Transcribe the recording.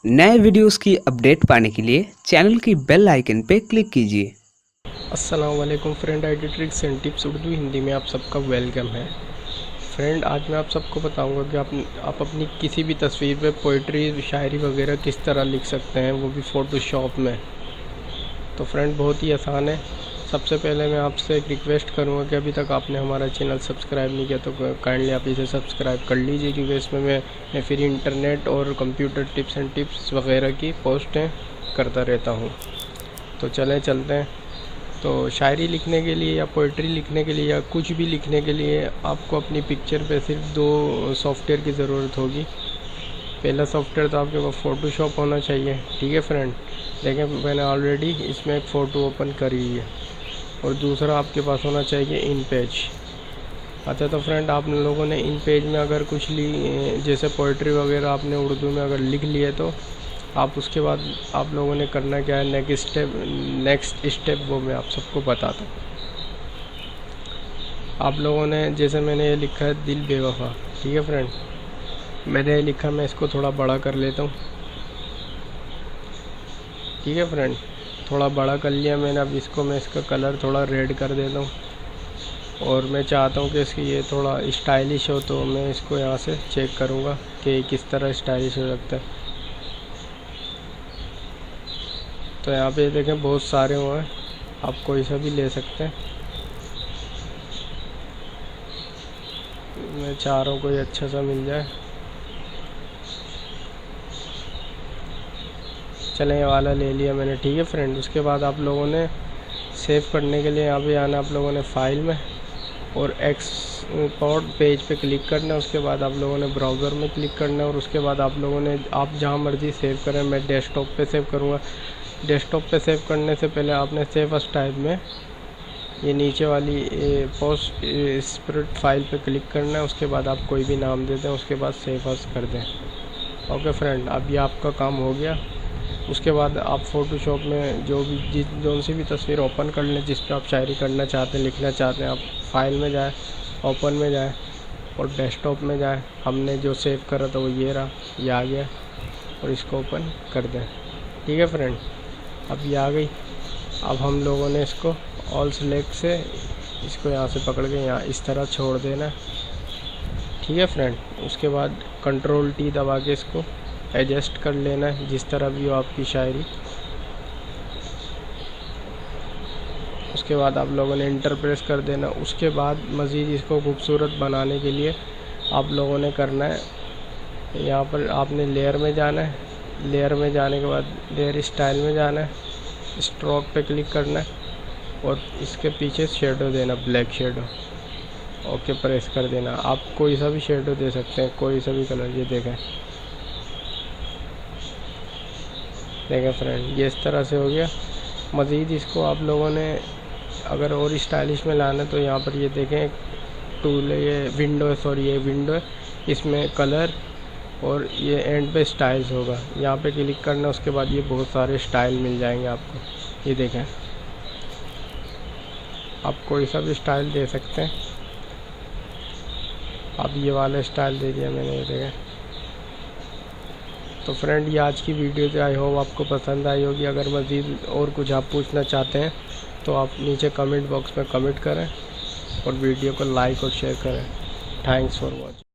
नए वीडियोस की अपडेट पाने के लिए चैनल की बेल आइकन पे क्लिक कीजिए। अस्सलाम वालेकुम friend, ID tricks and tips Urdu Hindi में आप सबका वेलकम है। फ्रेंड, आज मैं आप सबको बताऊंगा कि आप अपनी किसी भी तस्वीर पे पोइट्री, शायरी वगैरह किस तरह लिख सकते हैं, वो भी फ़ोटोशॉप में। तो फ्रेंड, बहुत ही आसान है। सबसे पहले मैं आपसे एक रिक्वेस्ट करूंगा कि अभी तक आपने हमारा चैनल सब्सक्राइब नहीं किया तो काइंडली आप इसे सब्सक्राइब कर लीजिए, क्योंकि इसमें मैं फिर इंटरनेट और कंप्यूटर टिप्स एंड टिप्स वगैरह की पोस्टें करता रहता हूँ। तो चलते हैं। तो शायरी लिखने के लिए या पोइट्री लिखने के लिए या कुछ भी लिखने के लिए आपको अपनी पिक्चर पे सिर्फ दो सॉफ्टवेयर की ज़रूरत होगी। पहला सॉफ्टवेयर तो आपके पास फ़ोटोशॉप होना चाहिए। ठीक है फ्रेंड, देखें मैंने ऑलरेडी इसमें एक फ़ोटो ओपन करी है। और दूसरा आपके पास होना चाहिए इन पेज। अच्छा, तो फ्रेंड, आप लोगों ने इन पेज में अगर कुछ जैसे पोइट्री वगैरह आपने उर्दू में अगर लिख ली है तो आप उसके बाद आप लोगों ने करना क्या है, नेक्स्ट स्टेप वो मैं आप सबको बताता हूँ। आप लोगों ने जैसे मैंने ये लिखा है दिल बेवफा। ठीक है फ्रेंड, मैंने ये लिखा, मैं इसको थोड़ा बड़ा कर लेता हूँ। ठीक है फ्रेंड, थोड़ा बड़ा कर लिया मैंने। अब मैं इसका कलर थोड़ा रेड कर देता हूँ। और मैं चाहता हूँ कि इसकी ये थोड़ा स्टाइलिश हो, तो मैं इसको यहाँ से चेक करूँगा कि किस तरह स्टाइलिश हो सकता है। तो यहाँ पे देखें बहुत सारे हुए हैं, आप कोई सा भी ले सकते हैं। मैं चाह रहा हूँ कोई अच्छा सा मिल जाए। चलें, ये वाला ले लिया मैंने। ठीक है फ्रेंड, उसके बाद आप लोगों ने सेव करने के लिए यहाँ पे आना, आप लोगों ने फाइल में और एक्सपोर्ट पेज पे क्लिक करना है। उसके बाद आप लोगों ने ब्राउज़र में क्लिक करना है और उसके बाद आप लोगों ने आप जहाँ मर्ज़ी सेव करें। मैं डेस्कटॉप पे सेव करूँगा। डेस्कटॉप पे सेव करने से पहले आपने सेव एज़ टाइप में ये नीचे वाली पोस्ट स्प्रेड फाइल पे क्लिक करना है। उसके बाद आप कोई भी नाम दे दें, उसके बाद सेव एज़ कर दें। ओके फ्रेंड, अब ये आपका काम हो गया। उसके बाद आप फ़ोटोशॉप में जो सी भी तस्वीर ओपन कर लें जिस पे आप शायरी करना चाहते हैं, लिखना चाहते हैं, आप फाइल में जाएं, ओपन में जाएं और डेस्कटॉप में जाएं। हमने जो सेव करा था वो ये रहा, ये आ गया। और इसको ओपन कर दें। ठीक है फ्रेंड, अब ये आ गई। अब हम लोगों ने इसको ऑल सेलेक्ट से इसको यहाँ से पकड़ के यहाँ इस तरह छोड़ देना। ठीक है फ्रेंड, उसके बाद कंट्रोल टी दबा के इसको एडजस्ट कर लेना है जिस तरह भी हो आपकी शायरी। उसके बाद आप लोगों ने इंटर प्रेस कर देना। उसके बाद मज़ीद इसको खूबसूरत बनाने के लिए आप लोगों ने करना है, यहाँ पर आपने लेयर में जाना है। लेयर में जाने के बाद लेयर स्टाइल में जाना है, स्ट्रोक पे क्लिक करना है और इसके पीछे शेडो देना, ब्लैक शेडो। ओके प्रेस कर देना। आप कोई सा भी शेडो दे सकते हैं, कोई सा भी कलर। ये देखें फ्रेंड, ये इस तरह से हो गया। मज़ीद इसको आप लोगों ने अगर और स्टाइलिश में लाना है तो यहाँ पर ये देखें टूल है, ये विंडो है, सॉरी ये विंडो है। इसमें कलर और ये एंड पे स्टाइल्स होगा, यहाँ पे क्लिक करना। उसके बाद ये बहुत सारे स्टाइल मिल जाएंगे आपको। ये देखें, आप कोई सा भी स्टाइल दे सकते हैं। अब ये वाला स्टाइल दे दिया मैंने, ये देखें। तो फ्रेंड, ये आज की वीडियो थी। आई होप आपको पसंद आई होगी। अगर मज़ीद और कुछ आप पूछना चाहते हैं तो आप नीचे कमेंट बॉक्स में कमेंट करें और वीडियो को लाइक और शेयर करें। Thanks for watching.